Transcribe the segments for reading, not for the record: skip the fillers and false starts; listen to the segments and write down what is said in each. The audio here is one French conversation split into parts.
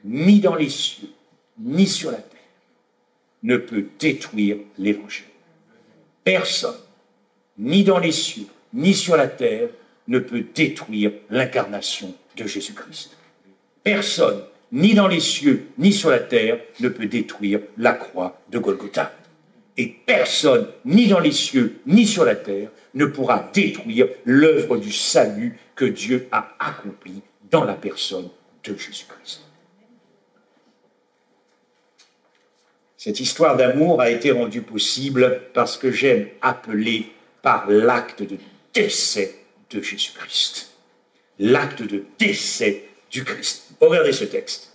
ni dans les cieux, ni sur la terre, ne peut détruire l'Évangile. Personne, ni dans les cieux, ni sur la terre, ne peut détruire l'incarnation de Jésus-Christ. Personne, ni dans les cieux, ni sur la terre, ne peut détruire la croix de Golgotha. Et personne, ni dans les cieux, ni sur la terre, ne pourra détruire l'œuvre du salut que Dieu a accomplie dans la personne de Jésus-Christ. Cette histoire d'amour a été rendue possible parce que j'aime appeler par l'acte de décès de Jésus-Christ. L'acte de décès du Christ. Regardez ce texte.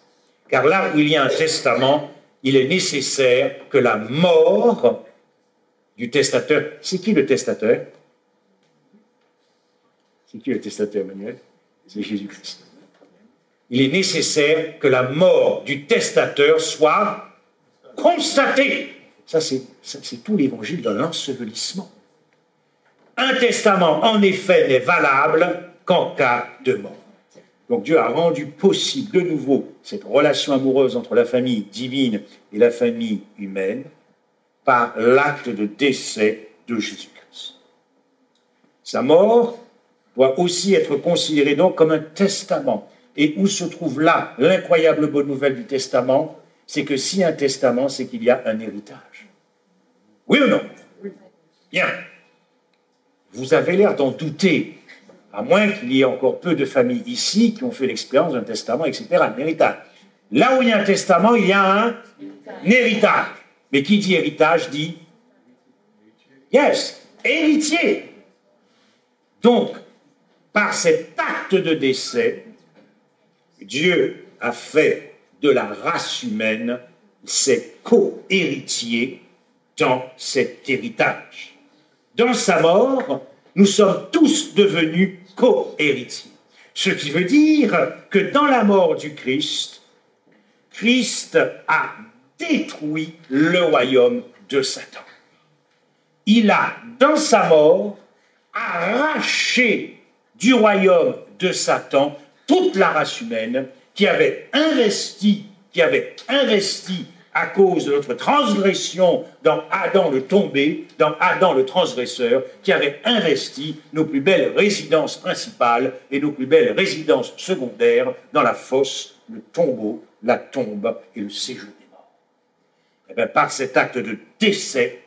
Car là où il y a un testament, il est nécessaire que la mort du testateur... C'est qui le testateur? C'est qui le testateur, Emmanuel? C'est Jésus-Christ. Il est nécessaire que la mort du testateur soit constatée. Ça, c'est tout l'évangile de l'ensevelissement. Un testament, en effet, n'est valable qu'en cas de mort. Donc Dieu a rendu possible de nouveau cette relation amoureuse entre la famille divine et la famille humaine par l'acte de décès de Jésus-Christ. Sa mort doit aussi être considérée donc comme un testament. Et où se trouve là l'incroyable bonne nouvelle du testament? C'est que si un testament, c'est qu'il y a un héritage. Oui ou non? Bien. Vous avez l'air d'en douter, à moins qu'il y ait encore peu de familles ici qui ont fait l'expérience d'un testament, etc., un héritage. Là où il y a un testament, il y a un héritage. Mais qui dit héritage dit yes, héritier. Donc, par cet acte de décès, Dieu a fait de la race humaine ses co-héritiers dans cet héritage. Dans sa mort, nous sommes tous devenus co-héritiers. Ce qui veut dire que dans la mort du Christ, Christ a détruit le royaume de Satan. Il a, dans sa mort, arraché du royaume de Satan toute la race humaine qui avait investi à cause de notre transgression dans Adam le tombé, dans Adam le transgresseur, qui avait investi nos plus belles résidences principales et nos plus belles résidences secondaires dans la fosse, le tombeau, la tombe et le séjour des morts. Et bien, par cet acte de décès,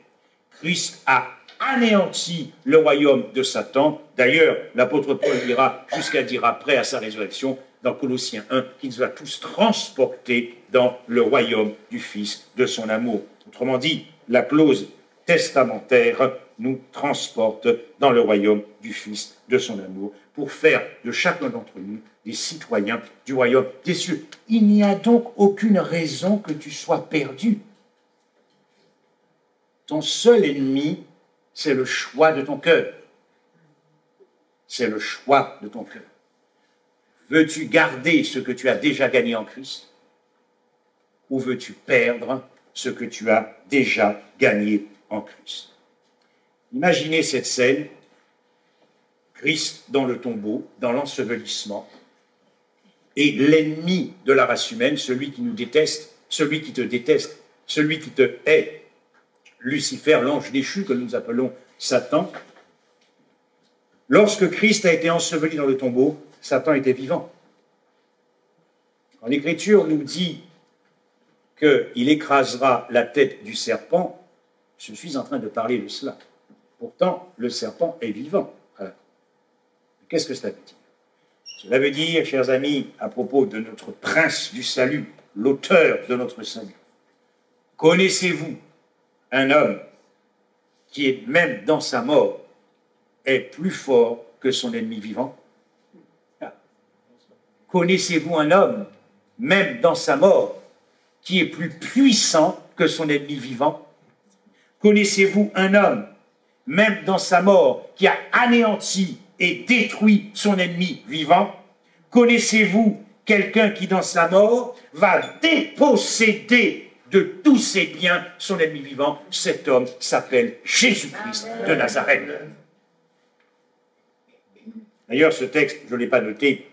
Christ a anéanti le royaume de Satan. D'ailleurs, l'apôtre Paul ira jusqu'à dire après à sa résurrection, dans Colossiens 1, qu'il nous a tous transportés dans le royaume du Fils de son amour. Autrement dit, la clause testamentaire nous transporte dans le royaume du Fils de son amour pour faire de chacun d'entre nous des citoyens du royaume des cieux. Il n'y a donc aucune raison que tu sois perdu. Ton seul ennemi, c'est le choix de ton cœur. C'est le choix de ton cœur. Veux-tu garder ce que tu as déjà gagné en Christ? Ou veux-tu perdre ce que tu as déjà gagné en Christ? Imaginez cette scène, Christ dans le tombeau, dans l'ensevelissement, et l'ennemi de la race humaine, celui qui nous déteste, celui qui te déteste, celui qui te hait, Lucifer, l'ange déchu que nous appelons Satan. Lorsque Christ a été enseveli dans le tombeau, Satan était vivant. Quand l'Écriture nous dit qu'il écrasera la tête du serpent, je suis en train de parler de cela. Pourtant, le serpent est vivant. Qu'est-ce que cela veut dire? Cela veut dire, chers amis, à propos de notre prince du salut, l'auteur de notre salut, connaissez-vous un homme qui est, même dans sa mort, est plus fort que son ennemi vivant? Connaissez-vous un homme, même dans sa mort, qui est plus puissant que son ennemi vivant? Connaissez-vous un homme, même dans sa mort, qui a anéanti et détruit son ennemi vivant? Connaissez-vous quelqu'un qui, dans sa mort, va déposséder de tous ses biens son ennemi vivant? Cet homme s'appelle Jésus-Christ de Nazareth. D'ailleurs, ce texte, je ne l'ai pas noté,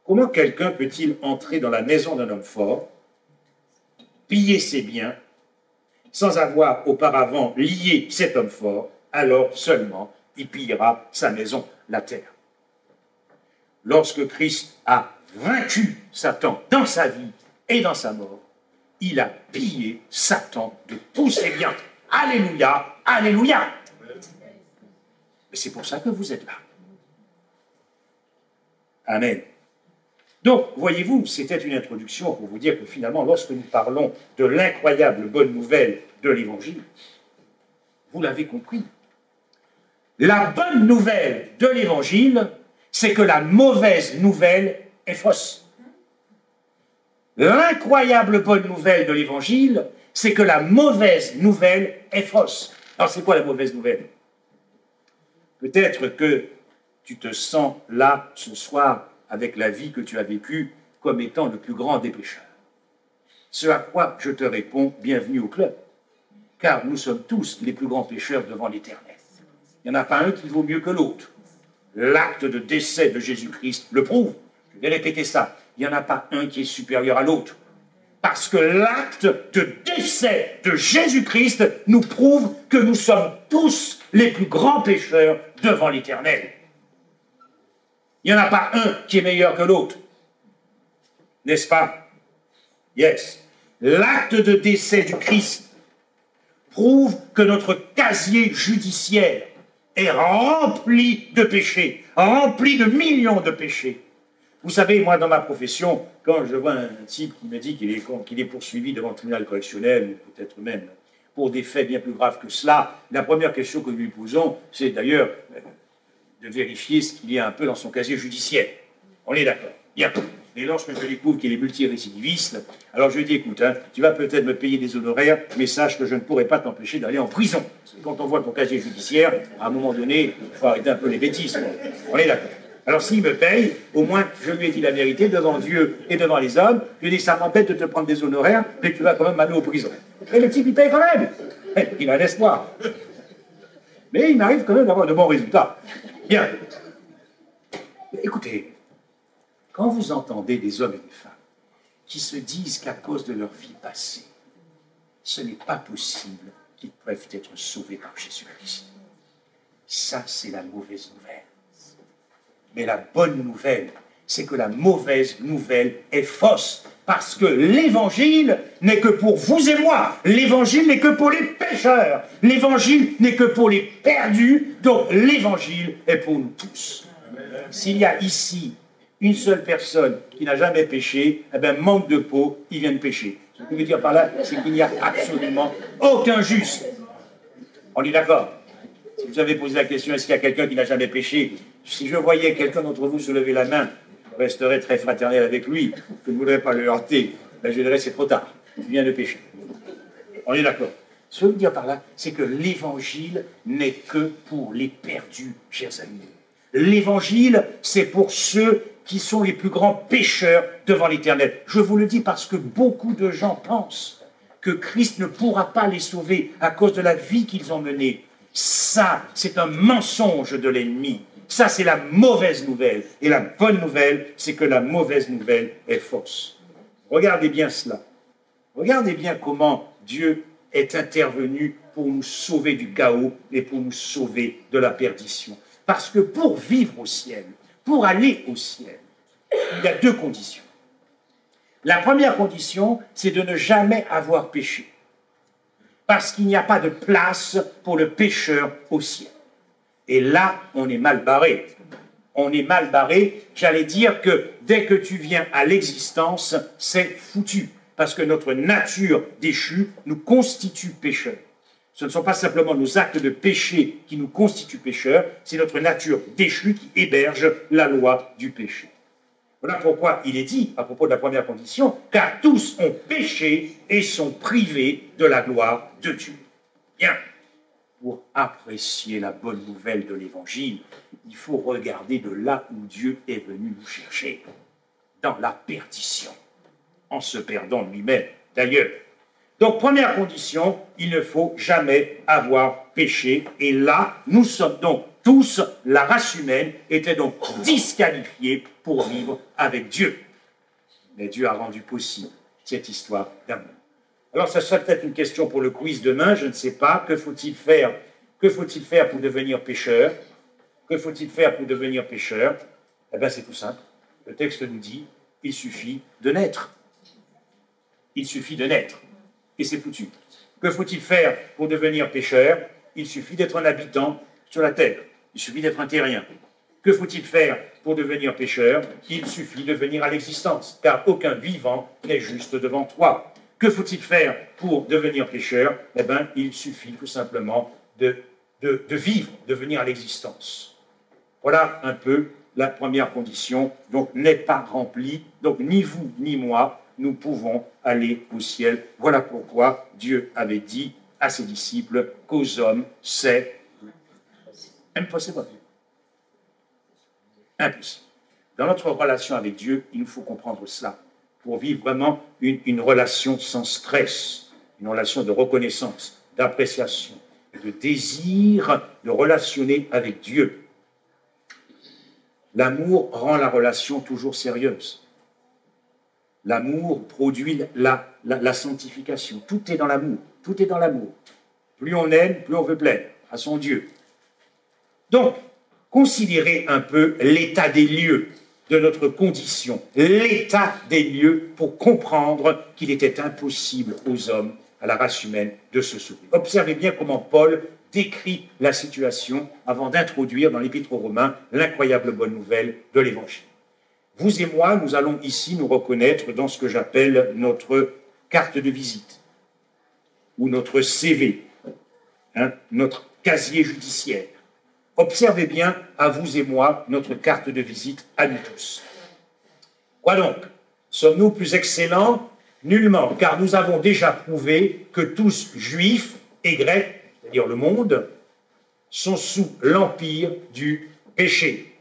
Comment quelqu'un peut-il entrer dans la maison d'un homme fort, piller ses biens, sans avoir auparavant lié cet homme fort, alors seulement il pillera sa maison, la terre. Lorsque Christ a vaincu Satan dans sa vie et dans sa mort, il a pillé Satan de tous ses biens. Alléluia, alléluia. Et c'est pour ça que vous êtes là. Amen. Donc, voyez-vous, c'était une introduction pour vous dire que finalement, lorsque nous parlons de l'incroyable bonne nouvelle de l'Évangile, vous l'avez compris. La bonne nouvelle de l'Évangile, c'est que la mauvaise nouvelle est fausse. L'incroyable bonne nouvelle de l'Évangile, c'est que la mauvaise nouvelle est fausse. Alors, c'est quoi la mauvaise nouvelle? Peut-être que tu te sens là, ce soir, avec la vie que tu as vécue, comme étant le plus grand des pécheurs. Ce à quoi je te réponds, bienvenue au club, car nous sommes tous les plus grands pécheurs devant l'Éternel. Il n'y en a pas un qui vaut mieux que l'autre. L'acte de décès de Jésus-Christ le prouve. Je vais répéter ça. Il n'y en a pas un qui est supérieur à l'autre. Parce que l'acte de décès de Jésus-Christ nous prouve que nous sommes tous les plus grands pécheurs devant l'Éternel. Il n'y en a pas un qui est meilleur que l'autre. N'est-ce pas? Yes. L'acte de décès du Christ prouve que notre casier judiciaire est rempli de péchés, rempli de millions de péchés. Vous savez, moi, dans ma profession, quand je vois un type qui me dit qu'il est poursuivi devant le tribunal correctionnel, ou peut-être même pour des faits bien plus graves que cela, la première question que nous lui posons, c'est d'ailleurs de vérifier ce qu'il y a un peu dans son casier judiciaire. On est d'accord. Bien. Et lorsque je découvre qu'il est multirécidiviste, alors je lui dis, écoute, tu vas peut-être me payer des honoraires, mais sache que je ne pourrai pas t'empêcher d'aller en prison. Parce que quand on voit ton casier judiciaire, à un moment donné, il faut arrêter un peu les bêtises. On est d'accord. Alors s'il me paye, au moins je lui ai dit la vérité devant Dieu et devant les hommes. Je lui ai dit, ça m'embête de te prendre des honoraires, mais tu vas quand même aller en prison. Et le type, il paye quand même. Il a un espoir. Mais il m'arrive quand même d'avoir de bons résultats. Bien. Écoutez, quand vous entendez des hommes et des femmes qui se disent qu'à cause de leur vie passée, ce n'est pas possible qu'ils peuvent être sauvés par Jésus-Christ, ça c'est la mauvaise nouvelle. Mais la bonne nouvelle, c'est que la mauvaise nouvelle est fausse. Parce que l'évangile n'est que pour vous et moi. L'évangile n'est que pour les pécheurs. L'évangile n'est que pour les perdus. Donc l'évangile est pour nous tous. S'il y a ici une seule personne qui n'a jamais péché, eh bien, manque de peau, il vient de pécher. Ce que je veux dire par là, c'est qu'il n'y a absolument aucun juste. On est d'accord? Si vous avez posé la question, est-ce qu'il y a quelqu'un qui n'a jamais péché? Si je voyais quelqu'un d'entre vous se lever la main, je resterais très fraternel avec lui, je ne voudrais pas le heurter, ben je dirais c'est trop tard, il vient de pécher. On est d'accord? Ce que je veux dire par là, c'est que l'évangile n'est que pour les perdus, chers amis. L'évangile, c'est pour ceux qui sont les plus grands pécheurs devant l'Éternel. Je vous le dis parce que beaucoup de gens pensent que Christ ne pourra pas les sauver à cause de la vie qu'ils ont menée. Ça, c'est un mensonge de l'ennemi. Ça, c'est la mauvaise nouvelle. Et la bonne nouvelle, c'est que la mauvaise nouvelle est fausse. Regardez bien cela. Regardez bien comment Dieu est intervenu pour nous sauver du chaos et pour nous sauver de la perdition. Parce que pour vivre au ciel, pour aller au ciel, il y a deux conditions. La première condition, c'est de ne jamais avoir péché. Parce qu'il n'y a pas de place pour le pécheur au ciel. Et là, on est mal barré. On est mal barré. J'allais dire que dès que tu viens à l'existence, c'est foutu. Parce que notre nature déchue nous constitue pécheurs. Ce ne sont pas simplement nos actes de péché qui nous constituent pécheurs, c'est notre nature déchue qui héberge la loi du péché. Voilà pourquoi il est dit, à propos de la première condition, car tous ont péché et sont privés de la gloire de Dieu. Bien. Pour apprécier la bonne nouvelle de l'Évangile, il faut regarder de là où Dieu est venu nous chercher, dans la perdition, en se perdant lui-même d'ailleurs. Donc, première condition, il ne faut jamais avoir péché, et là, nous sommes donc tous, la race humaine, était donc disqualifiée pour vivre avec Dieu. Mais Dieu a rendu possible cette histoire d'amour. Alors, ça serait peut-être une question pour le quiz demain, je ne sais pas. Que faut-il faire? Que faut-il faire pour devenir pécheur? Que faut-il faire pour devenir pécheur? Eh bien, c'est tout simple. Le texte nous dit, il suffit de naître. Il suffit de naître. Et c'est foutu. Que faut-il faire pour devenir pécheur? Il suffit d'être un habitant sur la terre. Il suffit d'être un terrien. Que faut-il faire pour devenir pécheur? Il suffit de venir à l'existence, car aucun vivant n'est juste devant toi. Que faut-il faire pour devenir pécheur? Eh bien, il suffit tout simplement de vivre, de venir à l'existence. Voilà un peu la première condition, donc n'est pas remplie, donc ni vous ni moi, nous pouvons aller au ciel. Voilà pourquoi Dieu avait dit à ses disciples qu'aux hommes, c'est impossible. Impossible. Dans notre relation avec Dieu, il nous faut comprendre cela, pour vivre vraiment une relation sans stress, une relation de reconnaissance, d'appréciation, de désir de relationner avec Dieu. L'amour rend la relation toujours sérieuse. L'amour produit la sanctification. Tout est dans l'amour. Tout est dans l'amour. Plus on aime, plus on veut plaire à son Dieu. Donc, considérez un peu l'état des lieux de notre condition, l'état des lieux pour comprendre qu'il était impossible aux hommes, à la race humaine, de se sauver. Observez bien comment Paul décrit la situation avant d'introduire dans l'Épître aux Romains l'incroyable bonne nouvelle de l'Évangile. Vous et moi, nous allons ici nous reconnaître dans ce que j'appelle notre carte de visite ou notre CV, notre casier judiciaire. Observez bien, à vous et moi, notre carte de visite à nous tous. Quoi donc? Sommes-nous plus excellents? Nullement, car nous avons déjà prouvé que tous, juifs et grecs, c'est-à-dire le monde, sont sous l'empire du péché.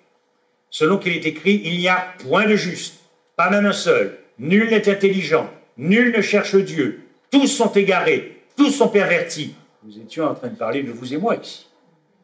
Selon qu'il est écrit, il n'y a point de juste, pas même un seul. Nul n'est intelligent, nul ne cherche Dieu. Tous sont égarés, tous sont pervertis. Nous étions en train de parler de vous et moi ici.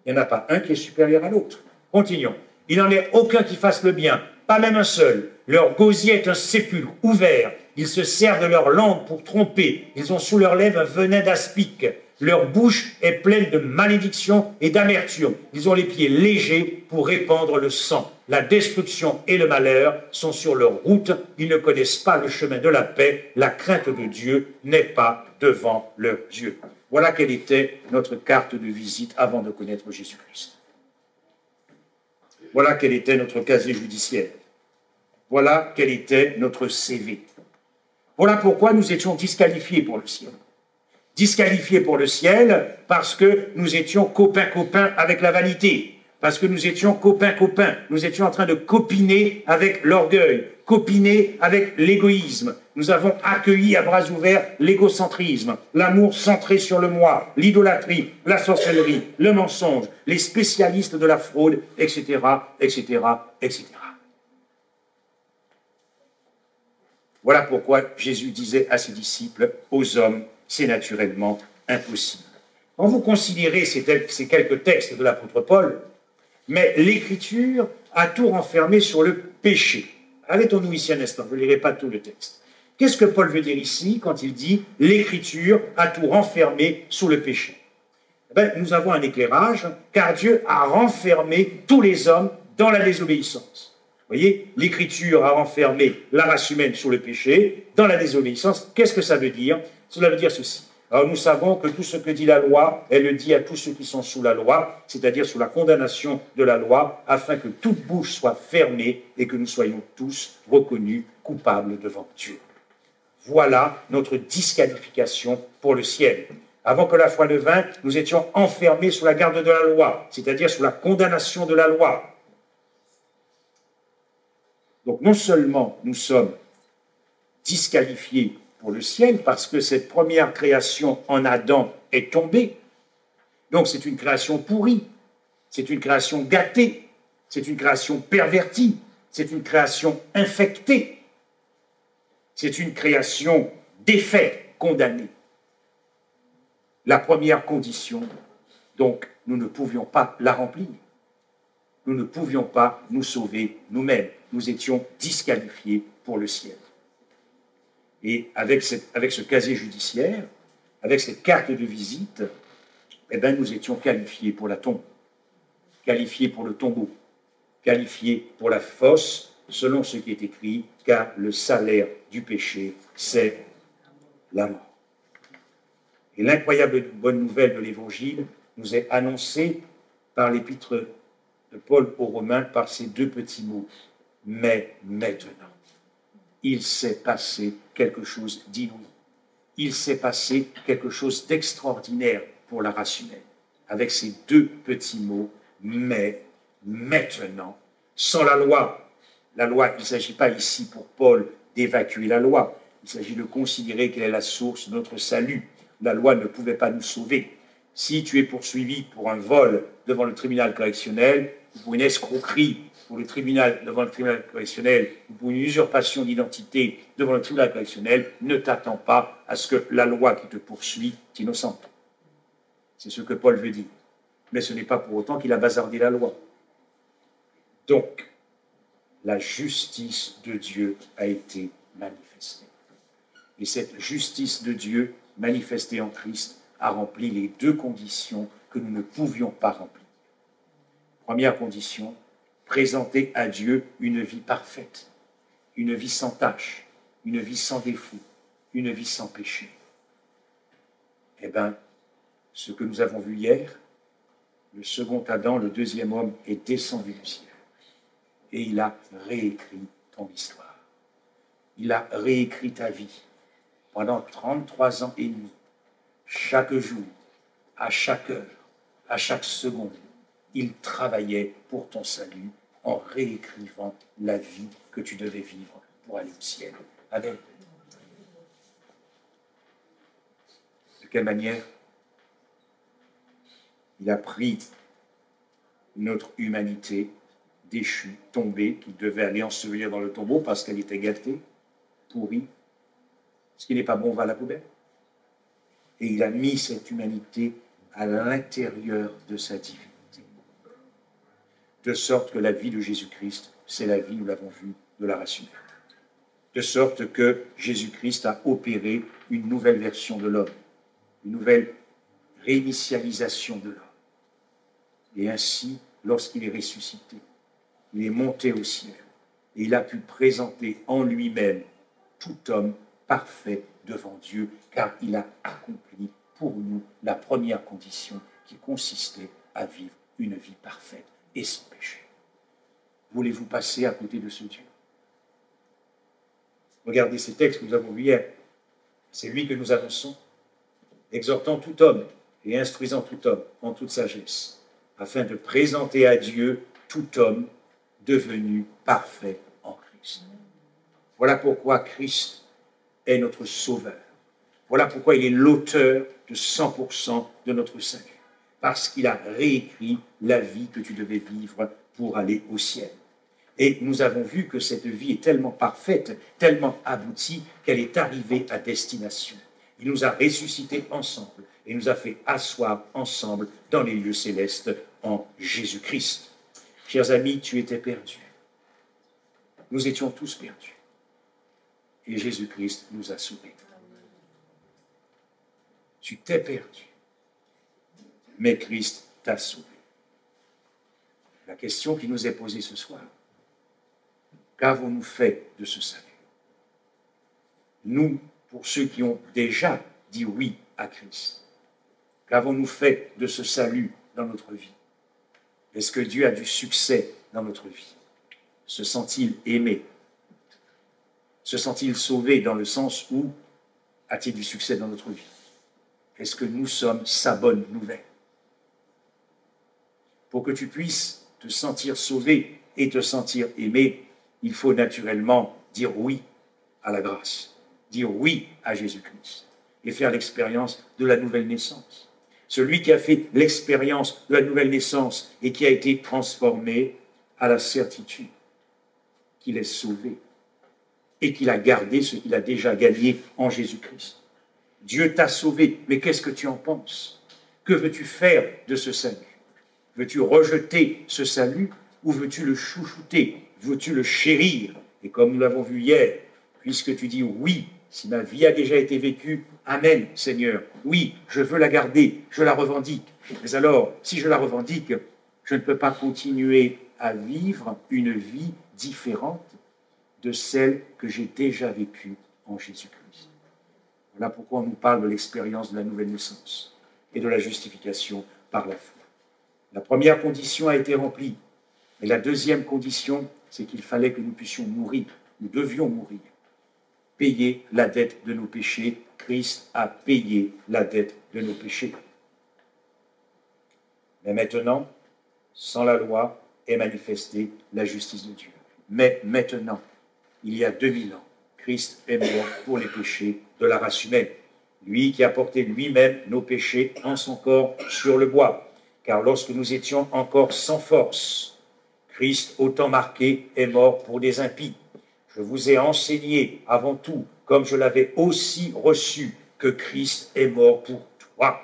Il n'y en a pas un qui est supérieur à l'autre. Continuons. Il n'en est aucun qui fasse le bien, pas même un seul. Leur gosier est un sépulcre ouvert. Ils se servent de leur langue pour tromper. Ils ont sous leurs lèvres un venin d'aspic. Leur bouche est pleine de malédiction et d'amertume. Ils ont les pieds légers pour répandre le sang. La destruction et le malheur sont sur leur route. Ils ne connaissent pas le chemin de la paix. La crainte de Dieu n'est pas devant leurs yeux. Voilà quelle était notre carte de visite avant de connaître Jésus-Christ. Voilà quel était notre casier judiciaire. Voilà quel était notre CV. Voilà pourquoi nous étions disqualifiés pour le ciel. Disqualifiés pour le ciel parce que nous étions copains-copains avec la vanité, parce que nous étions copains-copains, nous étions en train de copiner avec l'orgueil, copiner avec l'égoïsme. Nous avons accueilli à bras ouverts l'égocentrisme, l'amour centré sur le moi, l'idolâtrie, la sorcellerie, le mensonge, les spécialistes de la fraude, etc., etc., etc. Voilà pourquoi Jésus disait à ses disciples, aux hommes, c'est naturellement impossible. Quand vous considérez ces quelques textes de l'apôtre Paul, mais l'Écriture a tout renfermé sur le péché. Arrêtons-nous ici un instant, je ne lirai pas tout le texte. Qu'est-ce que Paul veut dire ici quand il dit « l'Écriture a tout renfermé sous le péché » ? Nous avons un éclairage, car Dieu a renfermé tous les hommes dans la désobéissance. Vous voyez, l'Écriture a renfermé la race humaine sous le péché, dans la désobéissance. Qu'est-ce que ça veut dire? Cela veut dire ceci. Alors nous savons que tout ce que dit la loi, elle le dit à tous ceux qui sont sous la loi, c'est-à-dire sous la condamnation de la loi, afin que toute bouche soit fermée et que nous soyons tous reconnus coupables devant Dieu. Voilà notre disqualification pour le ciel. Avant que la foi ne vînt, nous étions enfermés sous la garde de la loi, c'est-à-dire sous la condamnation de la loi. Donc non seulement nous sommes disqualifiés pour le ciel parce que cette première création en Adam est tombée, donc c'est une création pourrie, c'est une création gâtée, c'est une création pervertie, c'est une création infectée, c'est une création défaite, condamnée. La première condition, donc nous ne pouvions pas la remplir. nous ne pouvions pas nous sauver nous-mêmes. Nous étions disqualifiés pour le ciel. Et avec ce casier judiciaire, avec cette carte de visite, eh bien, nous étions qualifiés pour la tombe, qualifiés pour le tombeau, qualifiés pour la fosse, selon ce qui est écrit, car le salaire du péché, c'est la mort. Et l'incroyable bonne nouvelle de l'Évangile nous est annoncée par l'épître de Paul aux Romains par ces deux petits mots. Mais maintenant, il s'est passé quelque chose d'inouï. Il s'est passé quelque chose d'extraordinaire pour la race humaine. Avec ces deux petits mots, mais maintenant, sans la loi, il ne s'agit pas ici pour Paul d'évacuer la loi, il s'agit de considérer qu'elle est la source de notre salut. La loi ne pouvait pas nous sauver. Si tu es poursuivi pour un vol devant le tribunal correctionnel, ou pour une escroquerie devant le tribunal correctionnel, ou pour une usurpation d'identité devant le tribunal correctionnel, ne t'attends pas à ce que la loi qui te poursuit t'innocente. C'est ce que Paul veut dire. Mais ce n'est pas pour autant qu'il a bazardé la loi. Donc, la justice de Dieu a été manifestée. Et cette justice de Dieu, manifestée en Christ, a rempli les deux conditions que nous ne pouvions pas remplir. Première condition, présenter à Dieu une vie parfaite, une vie sans tache, une vie sans défaut, une vie sans péché. Eh bien, ce que nous avons vu hier, le second Adam, le deuxième homme, est descendu du ciel. Et il a réécrit ton histoire. Il a réécrit ta vie pendant 33 ans et demi. Chaque jour, à chaque heure, à chaque seconde, il travaillait pour ton salut en réécrivant la vie que tu devais vivre pour aller au ciel. Amen. De quelle manière il a pris notre humanité déchue, tombée, qu'il devait aller ensevelir dans le tombeau parce qu'elle était gâtée, pourrie. Ce qui n'est pas bon va à la poubelle. Et il a mis cette humanité à l'intérieur de sa divinité. De sorte que la vie de Jésus-Christ, c'est la vie, nous l'avons vu, de la race humaine. De sorte que Jésus-Christ a opéré une nouvelle version de l'homme, une nouvelle réinitialisation de l'homme. Et ainsi, lorsqu'il est ressuscité, il est monté au ciel et il a pu présenter en lui-même tout homme parfait devant Dieu, car il a accompli pour nous la première condition qui consistait à vivre une vie parfaite et sans péché. Voulez-vous passer à côté de ce Dieu? Regardez ces textes que nous avons vus hier. C'est lui que nous annonçons, exhortant tout homme et instruisant tout homme en toute sagesse, afin de présenter à Dieu tout homme devenu parfait en Christ. Voilà pourquoi Christ est notre sauveur. Voilà pourquoi il est l'auteur de 100% de notre salut. Parce qu'il a réécrit la vie que tu devais vivre pour aller au ciel. Et nous avons vu que cette vie est tellement parfaite, tellement aboutie, qu'elle est arrivée à destination. Il nous a ressuscités ensemble et nous a fait asseoir ensemble dans les lieux célestes en Jésus-Christ. Chers amis, tu étais perdu. Nous étions tous perdus. Et Jésus-Christ nous a sauvés. Tu t'es perdu, mais Christ t'a sauvé. La question qui nous est posée ce soir, qu'avons-nous fait de ce salut? Nous, pour ceux qui ont déjà dit oui à Christ, qu'avons-nous fait de ce salut dans notre vie? Est-ce que Dieu a du succès dans notre vie? Se sent-il aimé? Se sent-il sauvé dans le sens où a-t-il du succès dans notre vie? Est-ce que nous sommes sa bonne nouvelle? Pour que tu puisses te sentir sauvé et te sentir aimé, il faut naturellement dire oui à la grâce, dire oui à Jésus-Christ et faire l'expérience de la nouvelle naissance. Celui qui a fait l'expérience de la nouvelle naissance et qui a été transformé a la certitude qu'il est sauvé et qu'il a gardé ce qu'il a déjà gagné en Jésus-Christ. Dieu t'a sauvé, mais qu'est-ce que tu en penses? Que veux-tu faire de ce salut? Veux-tu rejeter ce salut ou veux-tu le chouchouter? Veux-tu le chérir? Et comme nous l'avons vu hier, puisque tu dis oui, si ma vie a déjà été vécue, amen, Seigneur. Oui, je veux la garder, je la revendique. Mais alors, si je la revendique, je ne peux pas continuer à vivre une vie différente de celle que j'ai déjà vécue en Jésus-Christ. Voilà pourquoi on nous parle de l'expérience de la nouvelle naissance et de la justification par la foi. La première condition a été remplie. Et la deuxième condition, c'est qu'il fallait que nous puissions mourir. Nous devions mourir. Payer la dette de nos péchés. Christ a payé la dette de nos péchés. Mais maintenant, sans la loi, est manifestée la justice de Dieu. Mais maintenant, il y a 2000 ans, Christ est mort pour les péchés de la race humaine. Lui qui a porté lui-même nos péchés en son corps sur le bois. Car lorsque nous étions encore sans force, Christ, au temps marqué, est mort pour des impies. Je vous ai enseigné avant tout, comme je l'avais aussi reçu, que Christ est mort pour toi.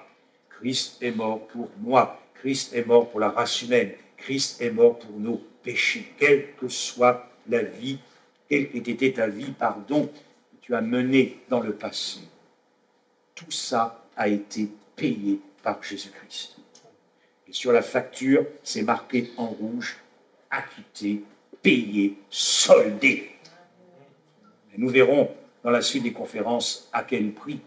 Christ est mort pour moi. Christ est mort pour la race humaine. Christ est mort pour nos péchés. Quelle que soit la vie, quelle qu'ait été ta vie, pardon, que tu as menée dans le passé. Tout ça a été payé par Jésus-Christ. Et sur la facture, c'est marqué en rouge, acquitté, payé, soldé. Et nous verrons dans la suite des conférences à quel prix,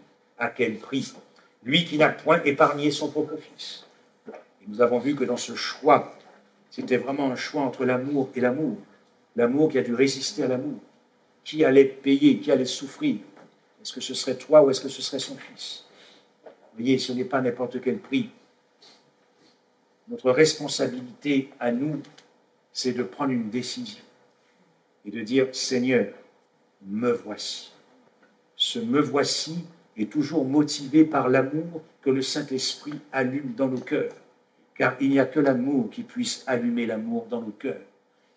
lui qui n'a point épargné son propre fils. Et nous avons vu que dans ce choix, c'était vraiment un choix entre l'amour et l'amour. L'amour qui a dû résister à l'amour. Qui allait payer, qui allait souffrir? Est-ce que ce serait toi ou est-ce que ce serait son fils? Vous voyez, ce n'est pas n'importe quel prix. Notre responsabilité à nous, c'est de prendre une décision et de dire, Seigneur, me voici. Ce me voici est toujours motivé par l'amour que le Saint-Esprit allume dans nos cœurs. Car il n'y a que l'amour qui puisse allumer l'amour dans nos cœurs.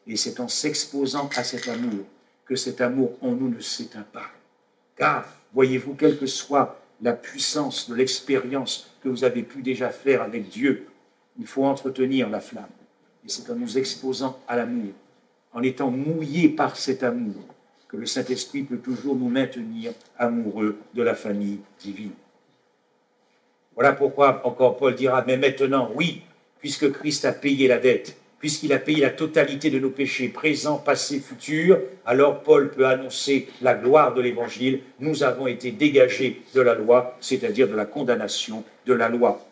Et c'est en s'exposant à cet amour que cet amour en nous ne s'éteint pas. Car, voyez-vous, quelle que soit la puissance de l'expérience que vous avez pu déjà faire avec Dieu, il faut entretenir la flamme. Et c'est en nous exposant à l'amour, en étant mouillés par cet amour, que le Saint-Esprit peut toujours nous maintenir amoureux de la famille divine. Voilà pourquoi encore Paul dira, mais maintenant, oui, puisque Christ a payé la dette, puisqu'il a payé la totalité de nos péchés, présents, passés, futurs, alors Paul peut annoncer la gloire de l'Évangile. Nous avons été dégagés de la loi, c'est-à-dire de la condamnation de la loi.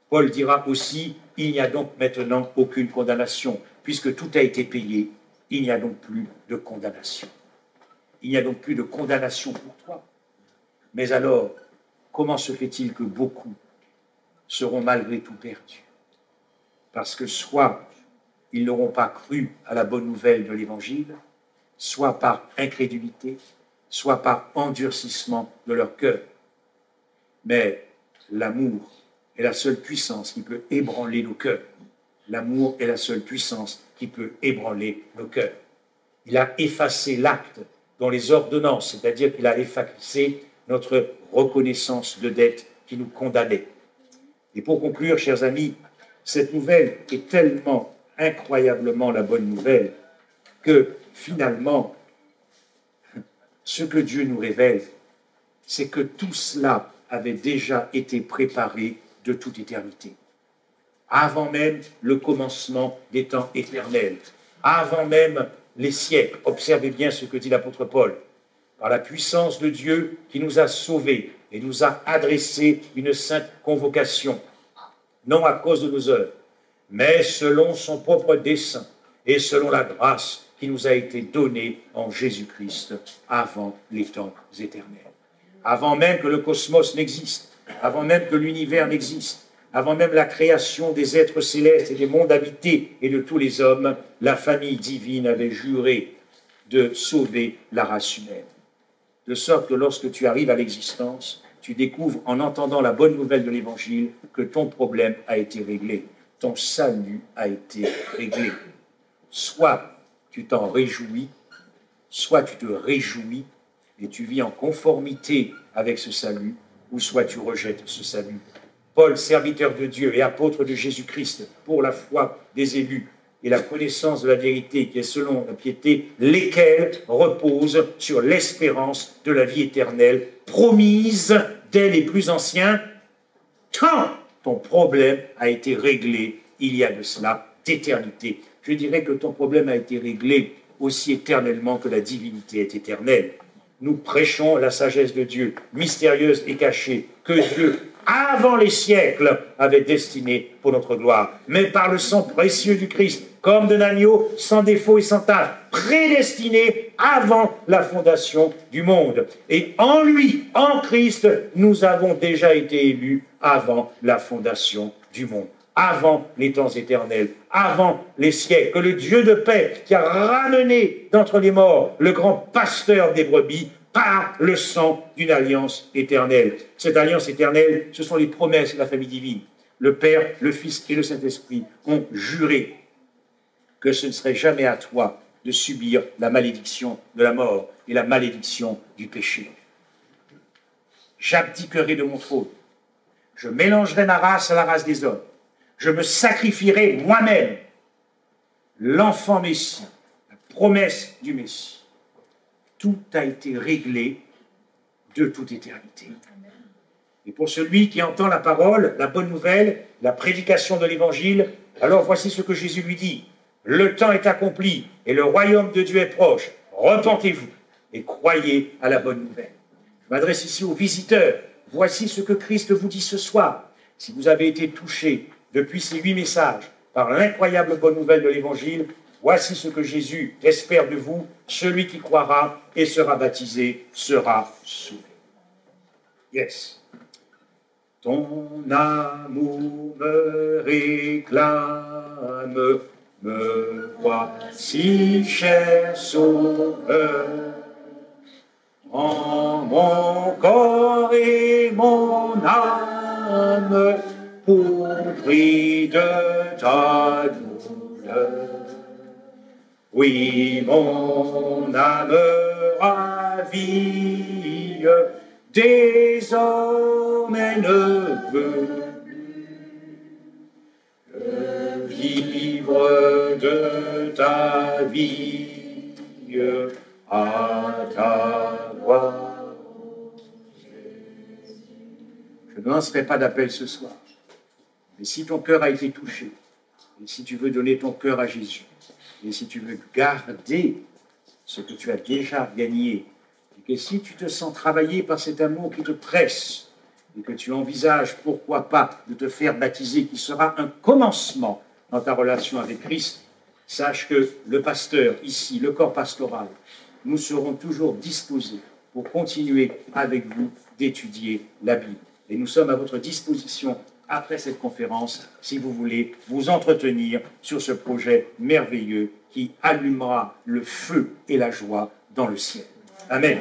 Paul dira aussi, il n'y a donc maintenant aucune condamnation, puisque tout a été payé, il n'y a donc plus de condamnation. Il n'y a donc plus de condamnation pour toi. Mais alors, comment se fait-il que beaucoup seront malgré tout perdus? Parce que soit ils n'auront pas cru à la bonne nouvelle de l'Évangile, soit par incrédulité, soit par endurcissement de leur cœur. Mais l'amour est la seule puissance qui peut ébranler nos cœurs. L'amour est la seule puissance qui peut ébranler nos cœurs. Il a effacé l'acte dans les ordonnances, c'est-à-dire qu'il a effacé notre reconnaissance de dette qui nous condamnait. Et pour conclure, chers amis, cette nouvelle est tellement incroyablement la bonne nouvelle que finalement, ce que Dieu nous révèle, c'est que tout cela avait déjà été préparé de toute éternité. Avant même le commencement des temps éternels, avant même les siècles. Observez bien ce que dit l'apôtre Paul. Par la puissance de Dieu qui nous a sauvés et nous a adressé une sainte convocation, non à cause de nos œuvres, mais selon son propre dessein et selon la grâce qui nous a été donnée en Jésus-Christ avant les temps éternels. Avant même que le cosmos n'existe, avant même que l'univers n'existe, avant même la création des êtres célestes et des mondes habités et de tous les hommes, la famille divine avait juré de sauver la race humaine. De sorte que lorsque tu arrives à l'existence, tu découvres en entendant la bonne nouvelle de l'Évangile que ton problème a été réglé, ton salut a été réglé. Soit tu t'en réjouis, soit tu te réjouis et tu vis en conformité avec ce salut, ou soit tu rejettes ce salut. Paul, serviteur de Dieu et apôtre de Jésus-Christ, pour la foi des élus, et la connaissance de la vérité qui est selon la piété, lesquels reposent sur l'espérance de la vie éternelle, promise dès les plus anciens temps. Ton problème a été réglé il y a de cela d'éternité. Je dirais que ton problème a été réglé aussi éternellement que la divinité est éternelle. Nous prêchons la sagesse de Dieu, mystérieuse et cachée, que Dieu, avant les siècles, avait destinée pour notre gloire. Mais par le sang précieux du Christ, comme d'un agneau, sans défaut et sans tache, prédestiné avant la fondation du monde. Et en lui, en Christ, nous avons déjà été élus avant la fondation du monde, avant les temps éternels, avant les siècles, que le Dieu de paix qui a ramené d'entre les morts le grand pasteur des brebis par le sang d'une alliance éternelle. Cette alliance éternelle, ce sont les promesses de la famille divine. Le Père, le Fils et le Saint-Esprit ont juré que ce ne serait jamais à toi de subir la malédiction de la mort et la malédiction du péché. J'abdiquerai de mon trône. Je mélangerai ma race à la race des hommes. Je me sacrifierai moi-même, l'enfant Messie, la promesse du Messie. Tout a été réglé de toute éternité. Et pour celui qui entend la parole, la bonne nouvelle, la prédication de l'Évangile, alors voici ce que Jésus lui dit. Le temps est accompli et le royaume de Dieu est proche. Repentez-vous et croyez à la bonne nouvelle. Je m'adresse ici aux visiteurs. Voici ce que Christ vous dit ce soir. Si vous avez été touchés depuis ces 8 messages par l'incroyable bonne nouvelle de l'Évangile, voici ce que Jésus espère de vous. Celui qui croira et sera baptisé sera sauvé. Yes. Ton amour me réclame, me voici, cher sauveur. En mon corps et mon âme, pour prix de ta douleur. Oui, mon âme ravie, désormais ne veut plus vivre de ta vie à ta gloire. Je ne lancerai pas d'appel ce soir, mais si ton cœur a été touché, et si tu veux donner ton cœur à Jésus, et si tu veux garder ce que tu as déjà gagné, et que si tu te sens travaillé par cet amour qui te presse, et que tu envisages, pourquoi pas, de te faire baptiser, qui sera un commencement dans ta relation avec Christ, sache que le pasteur, ici, le corps pastoral, nous serons toujours disposés pour continuer avec vous d'étudier la Bible. Et nous sommes à votre disposition après cette conférence, si vous voulez vous entretenir sur ce projet merveilleux qui allumera le feu et la joie dans le ciel. Amen.